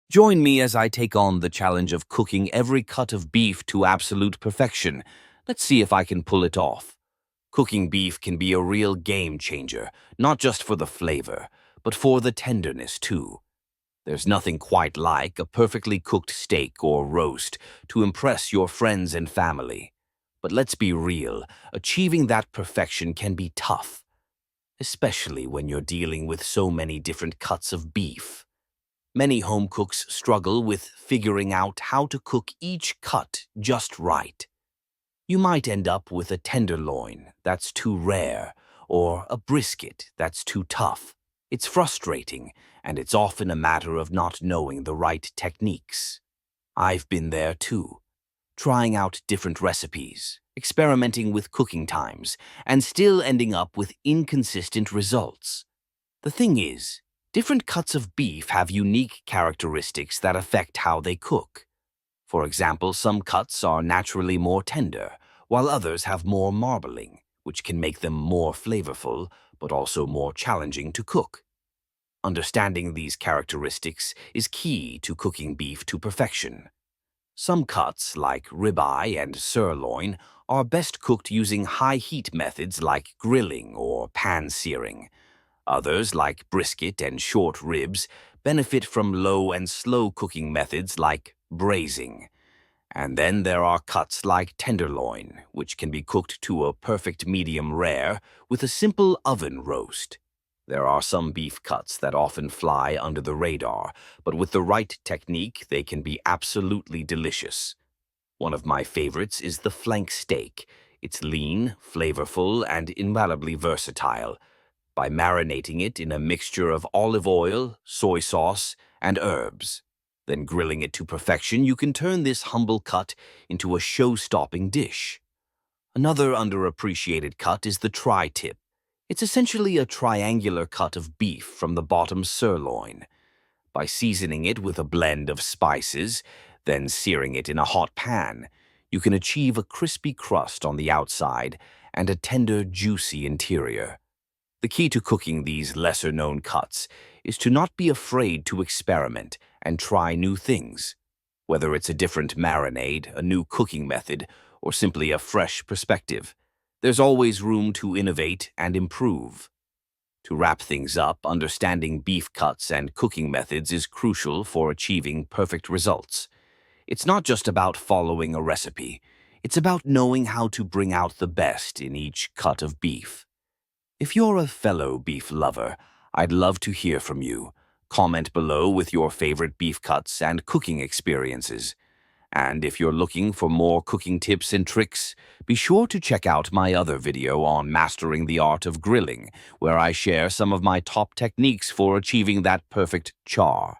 Join me as I take on the challenge of cooking every cut of beef to absolute perfection. Let's see if I can pull it off. Cooking beef can be a real game changer, not just for the flavor, but for the tenderness too. There's nothing quite like a perfectly cooked steak or roast to impress your friends and family. But let's be real, achieving that perfection can be tough, especially when you're dealing with so many different cuts of beef. Many home cooks struggle with figuring out how to cook each cut just right. You might end up with a tenderloin that's too rare or a brisket that's too tough. It's frustrating, and it's often a matter of not knowing the right techniques. I've been there too, trying out different recipes, experimenting with cooking times, and still ending up with inconsistent results. The thing is, different cuts of beef have unique characteristics that affect how they cook. For example, some cuts are naturally more tender, while others have more marbling, which can make them more flavorful, but also more challenging to cook. Understanding these characteristics is key to cooking beef to perfection. Some cuts, like ribeye and sirloin, are best cooked using high-heat methods like grilling or pan-searing. Others, like brisket and short ribs, benefit from low and slow cooking methods like braising. And then there are cuts like tenderloin, which can be cooked to a perfect medium rare with a simple oven roast. There are some beef cuts that often fly under the radar, but with the right technique, they can be absolutely delicious. One of my favorites is the flank steak. It's lean, flavorful, and infallibly versatile. By marinating it in a mixture of olive oil, soy sauce, and herbs. Then grilling it to perfection, you can turn this humble cut into a show-stopping dish. Another underappreciated cut is the tri-tip. It's essentially a triangular cut of beef from the bottom sirloin. By seasoning it with a blend of spices, then searing it in a hot pan, you can achieve a crispy crust on the outside and a tender, juicy interior. The key to cooking these lesser-known cuts is to not be afraid to experiment and try new things. Whether it's a different marinade, a new cooking method, or simply a fresh perspective, there's always room to innovate and improve. To wrap things up, understanding beef cuts and cooking methods is crucial for achieving perfect results. It's not just about following a recipe. It's about knowing how to bring out the best in each cut of beef. If you're a fellow beef lover, I'd love to hear from you. Comment below with your favorite beef cuts and cooking experiences. And if you're looking for more cooking tips and tricks, be sure to check out my other video on mastering the art of grilling, where I share some of my top techniques for achieving that perfect char.